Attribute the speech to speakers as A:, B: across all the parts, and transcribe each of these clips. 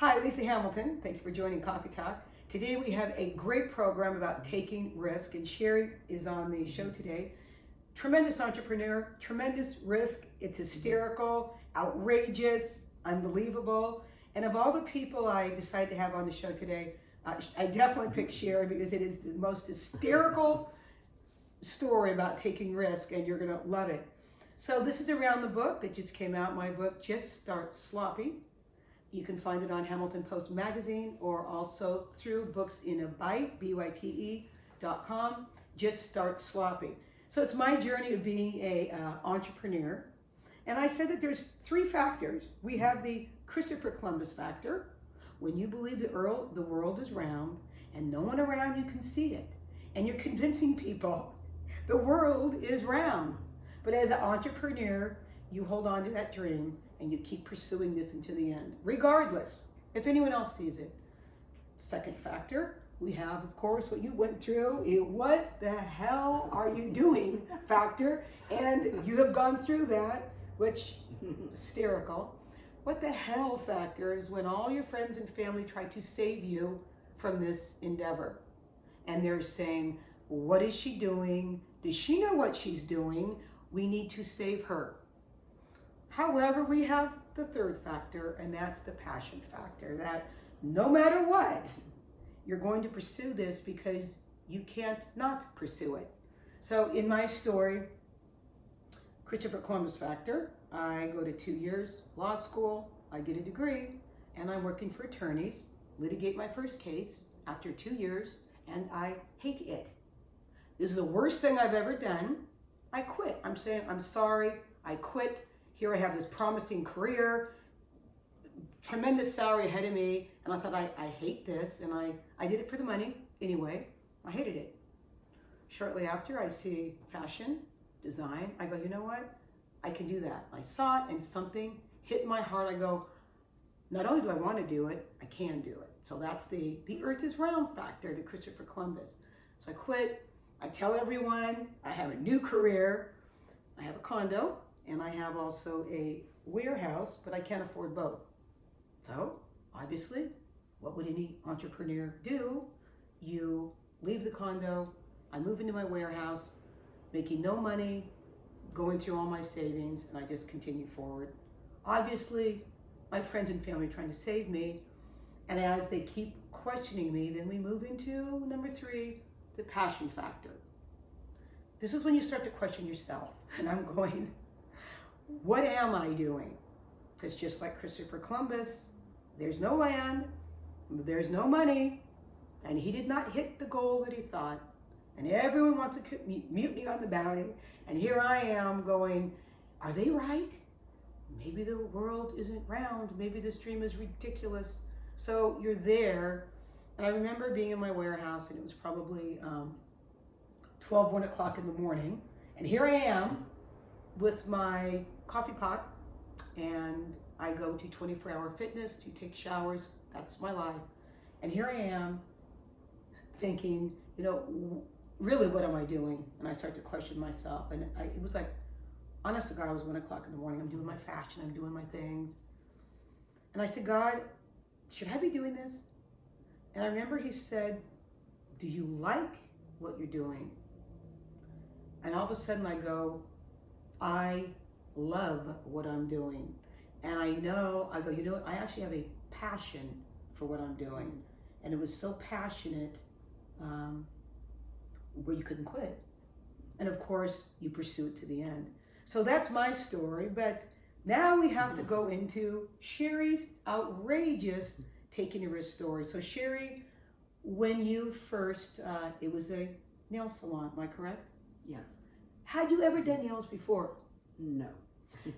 A: Hi, Lisa Hamilton. Thank you for joining Coffee Talk. Today we have a great program about taking risk, and Sherry is on the show today. Tremendous entrepreneur, tremendous risk. It's hysterical, outrageous, unbelievable. And of all the people I decided to have on the show today, I definitely picked Sherry because it is the most hysterical story about taking risk, and you're going to love it. So this is around the book that just came out. My book, Just Start Sloppy. You can find it on Hamilton Post Magazine or also through Books in a Bite, BYTE.com. Just Start Sloppy. So it's my journey of being a entrepreneur. And I said that there's three factors. We have the Christopher Columbus factor, when you believe the world is round and no one around you can see it. And you're convincing people the world is round. But as an entrepreneur, you hold on to that dream and you keep pursuing this until the end, regardless if anyone else sees it. Second factor, we have, of course, what you went through, what the hell are you doing factor, and you have gone through that, which hysterical. What the hell factor is when all your friends and family try to save you from this endeavor. And they're saying, what is she doing? Does she know what she's doing? We need to save her. However, we have the third factor, and that's the passion factor, that no matter what, you're going to pursue this because you can't not pursue it. So in my story, Christopher Columbus factor, I go to 2 years law school, I get a degree, and I'm working for attorneys, litigate my first case after 2 years, and I hate it. This is the worst thing I've ever done. I quit. I'm saying, I'm sorry, I quit. Here I have this promising career, tremendous salary ahead of me, and I thought, I hate this, and I did it for the money anyway. I hated it. Shortly after, I see fashion, design. I go, you know what? I can do that. I saw it, and something hit my heart. I go, not only do I want to do it, I can do it. So that's the earth is round factor, the Christopher Columbus. So I quit. I tell everyone I have a new career. I have a condo. And I have also a warehouse, but I can't afford both. So, obviously, what would any entrepreneur do? You leave the condo, I move into my warehouse, making no money, going through all my savings, and I just continue forward. Obviously, my friends and family are trying to save me, and as they keep questioning me, then we move into number 3, the passion factor. This is when you start to question yourself, and I'm going, what am I doing? Because just like Christopher Columbus, there's no land, there's no money, and he did not hit the goal that he thought. And everyone wants to mutiny on the bounty. And here I am going, are they right? Maybe the world isn't round. Maybe this dream is ridiculous. So you're there. And I remember being in my warehouse, and it was probably 1 o'clock in the morning. And here I am with my coffee pot, and I go to 24-hour fitness to take showers. That's my life. And here I am thinking, really, what am I doing? And I start to question myself. And it was like, honest to God, it was 1 o'clock in the morning. I'm doing my fashion, I'm doing my things. And I said, God, should I be doing this? And I remember he said, do you like what you're doing? And all of a sudden I go, I love what I'm doing. And I go, I actually have a passion for what I'm doing. And it was so passionate where you couldn't quit. And of course, you pursue it to the end. So that's my story. But now we have to go into Sherry's outrageous taking a risk story. So Sherry, when you first, it was a nail salon, am I correct?
B: Yes.
A: Had you ever done nails before?
B: No.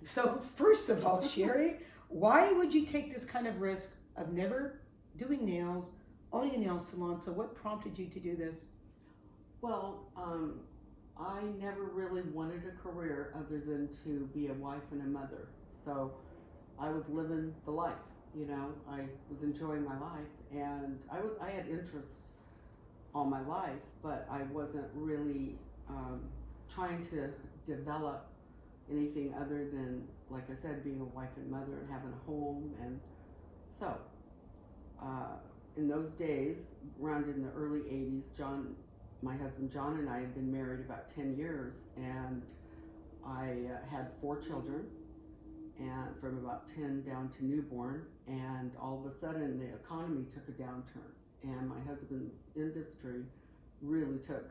A: So first of all, Sherry, why would you take this kind of risk of never doing nails, owning a nail salon? So what prompted you to do this?
B: Well, I never really wanted a career other than to be a wife and a mother. So I was living the life, I was enjoying my life, and I had interests all my life, but I wasn't really trying to develop anything other than, like I said, being a wife and mother and having a home. And so in those days, around in the early 80s, my husband John and I had been married about 10 years, and I had 4 children, and from about 10 down to newborn, and all of a sudden the economy took a downturn, and my husband's industry really took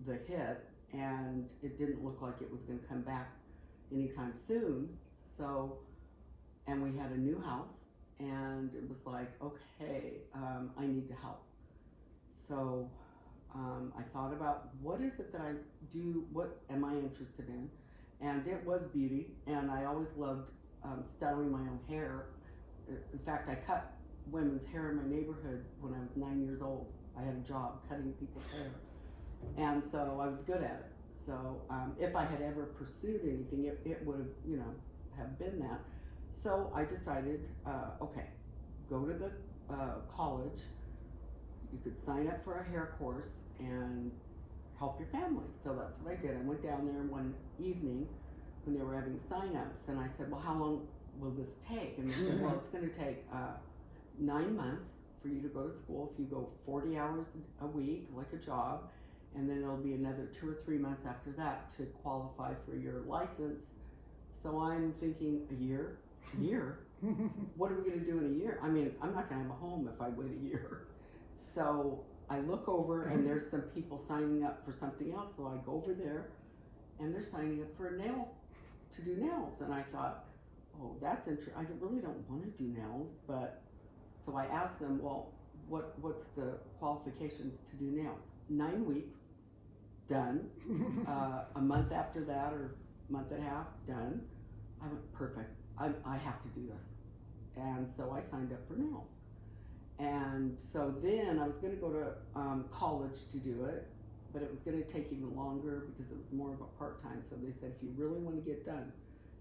B: the hit, and it didn't look like it was going to come back anytime soon. So, and we had a new house, and it was like, okay, I need to help. So I thought about, what is it that I do, what am I interested in? And it was beauty, and I always loved styling my own hair. In fact, I cut women's hair in my neighborhood when I was 9 years old. I had a job cutting people's hair, and so I was good at it. So if I had ever pursued anything, it would have, have been that. So I decided, okay, go to the college. You could sign up for a hair course and help your family. So that's what I did. I went down there one evening when they were having sign-ups, and I said, well, how long will this take? And they said, well, it's going to take 9 months for you to go to school. If you go 40 hours a week, like a job, and then it'll be another 2 or 3 months after that to qualify for your license. So I'm thinking, a year? What are we going to do in a year? I mean, I'm not going to have a home if I wait a year. So I look over, and there's some people signing up for something else. So I go over there, and they're signing up for to do nails. And I thought, oh, that's interesting. I really don't want to do nails, but so I asked them, well, what's the qualifications to do nails? 9 weeks, done. A month after that, or month and a half, done. I went, perfect. I have to do this. And so I signed up for nails. And so then I was going to go to college to do it, but it was going to take even longer because it was more of a part-time. So they said, if you really want to get done,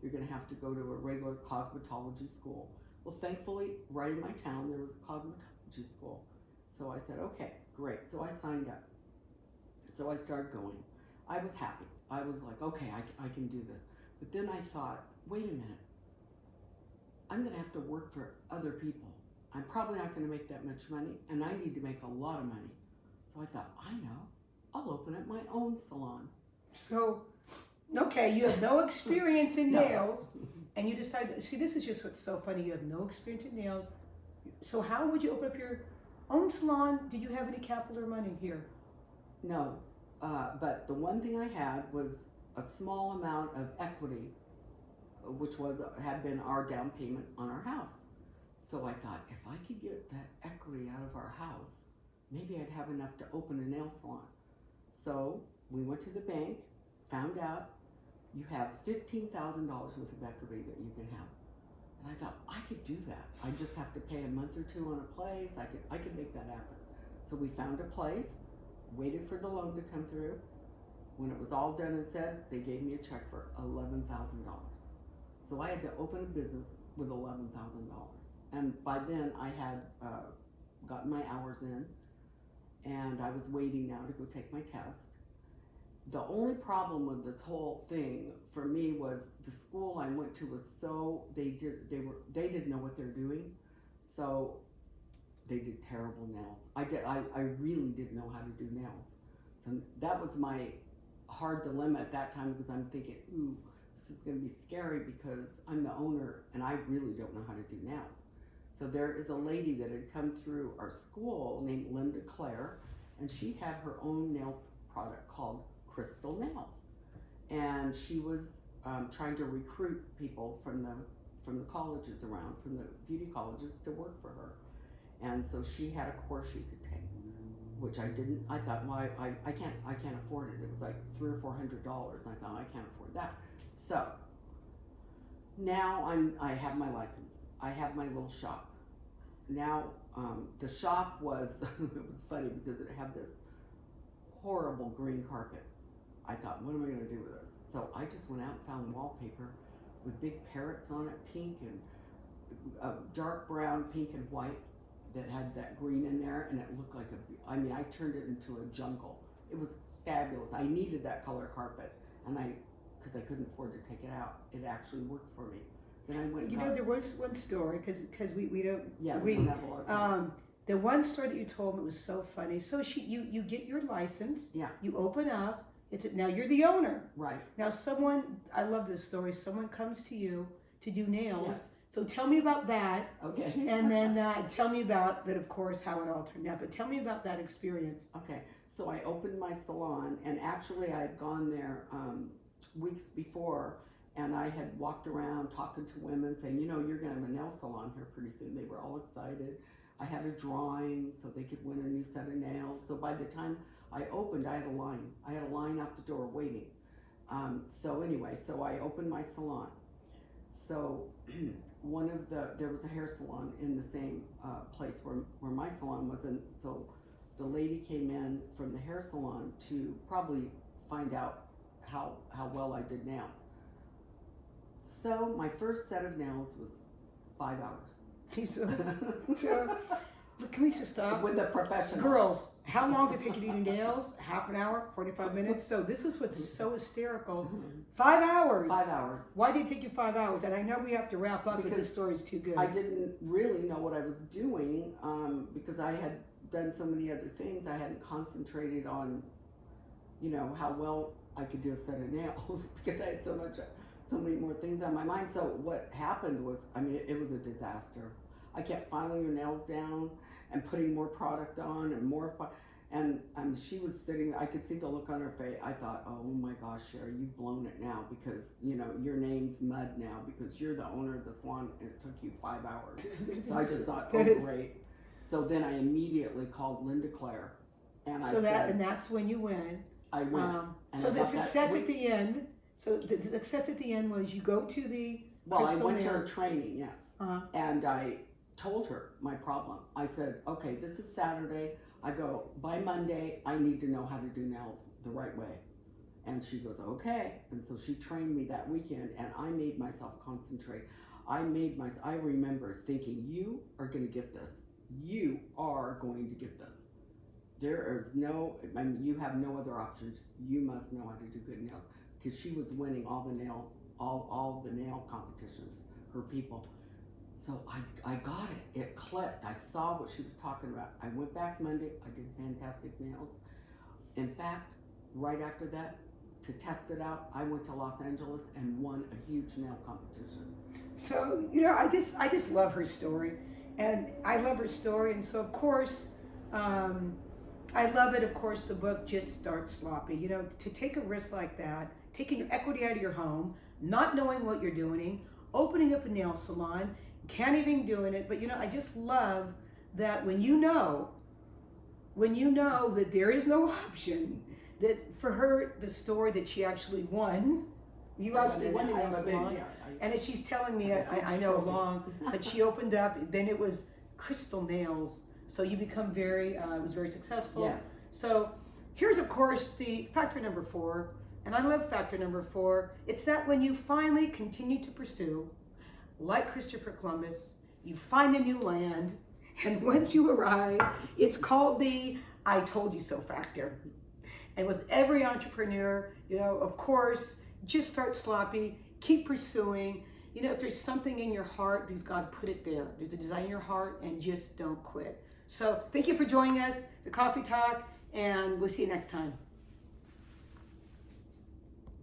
B: you're going to have to go to a regular cosmetology school. Well, thankfully, right in my town, there was a cosmetology school. So I said, okay, great. So I signed up. So I started going. I was happy. I was like, okay, I can do this. But then I thought, wait a minute. I'm going to have to work for other people. I'm probably not going to make that much money, and I need to make a lot of money. So I thought, I know, I'll open up my own salon.
A: So, okay, you have no experience in nails, and you decide, see, this is just what's so funny. You have no experience in nails. So how would you open up your own salon? Did you have any capital or money here?
B: No, but the one thing I had was a small amount of equity, which had been our down payment on our house. So I thought, if I could get that equity out of our house, maybe I'd have enough to open a nail salon. So we went to the bank, found out you have $15,000 worth of equity that you can have. And I thought, I could do that. I just have to pay a month or two on a place. I could make that happen. So we found a place, waited for the loan to come through. When it was all done and said, they gave me a check for $11,000. So I had to open a business with $11,000. And by then I had gotten my hours in, and I was waiting now to go take my test. The only problem with this whole thing for me was the school I went to was they didn't know what they're doing, so they did terrible nails. I really didn't know how to do nails. So that was my hard dilemma at that time, because I'm thinking, ooh, this is going to be scary because I'm the owner and I really don't know how to do nails. So there is a lady that had come through our school named Linda Claire, and she had her own nail product called Crystal Nails. And she was trying to recruit people from the colleges around, from the beauty colleges, to work for her. And so she had a course she could take, which I didn't. I thought, well, I can't afford it. It was like $300 or $400. And I thought, I can't afford that. So now I have my license. I have my little shop. Now the shop was it was funny because it had this horrible green carpet. I thought, what am I going to do with this? So I just went out and found wallpaper with big parrots on it, pink and dark brown, pink and white, that had that green in there, and it looked like I turned it into a jungle. It was fabulous. I needed that color carpet, and because I couldn't afford to take it out. It actually worked for me. Then I went.
A: There was one story because we don't.
B: Yeah, we don't have a lot of time.
A: The one story that you told me was so funny. So you get your license.
B: Yeah.
A: You open up. Now you're the owner.
B: Right.
A: Now I love this story. Someone comes to you to do nails.
B: Yes.
A: So tell me about that.
B: Okay.
A: And then tell me about that, of course, how it all turned out. But tell me about that experience.
B: Okay. So I opened my salon, and actually I had gone there weeks before, and I had walked around talking to women saying, you know, you're going to have a nail salon here pretty soon. They were all excited. I had a drawing so they could win a new set of nails. So by the time I opened, I had a line. I had a line out the door waiting. So anyway, so I opened my salon. So there was a hair salon in the same place where my salon was. And so the lady came in from the hair salon to probably find out how well I did nails. So my first set of nails was 5 hours.
A: So, can we just stop?
B: With a professional.
A: Girls, how long did it take you to do nails? Half an hour? 45 minutes? So this is what's so hysterical. 5 hours.
B: 5 hours.
A: Why did it take you 5 hours? And I know we have to wrap up, but this story's too good.
B: I didn't really know what I was doing because I had done so many other things. I hadn't concentrated on, you know, how well I could do a set of nails because I had so many more things on my mind. So what happened was, I mean, it was a disaster. I kept filing her nails down and putting more product on and more, and she was sitting, I could see the look on her face. I thought, oh my gosh, Sherry, you've blown it now because, you know, your name's mud now because you're the owner of the salon and it took you 5 hours. So I just thought, oh great. So then I immediately called Linda Claire and I said.
A: And that's when you went.
B: I went.
A: So the success at the end, the success at the end was you go to the
B: Well, I went to her training, yes.
A: Uh-huh.
B: And I told her my problem. I said, okay, this is Saturday. I go, by Monday, I need to know how to do nails the right way. And she goes, okay. And so she trained me that weekend and I made myself concentrate. I remember thinking, you are going to get this. You are going to get this. There is you have no other options. You must know how to do good nails. Because she was winning all the nail competitions, her people. So I got it. It clicked. I saw what she was talking about. I went back Monday. I did fantastic nails. In fact, right after that, to test it out, I went to Los Angeles and won a huge nail competition.
A: So, you know, I just love her story. And I love her story. And so, of course, I love it. Of course, the book Just Start Sloppy. You know, to take a risk like that, taking your equity out of your home, not knowing what you're doing, opening up a nail salon, can't even doing it. But, you know, I just love that when you know that there is no option, that for her, the story that she actually won, you actually won the nail salon. And as she's telling me, I know along, that she opened up, then it was crystal nails. So you become it was very successful.
B: Yes.
A: So here's, of course, the factor number 4. And I love factor number 4. It's that when you finally continue to pursue, like Christopher Columbus, you find a new land, and once you arrive, it's called the I told you so factor. And with every entrepreneur, you know, of course, just start sloppy, keep pursuing. You know, if there's something in your heart, because God put it there. There's a desire in your heart, and just don't quit. So thank you for joining us, the Coffee Talk, and we'll see you next time.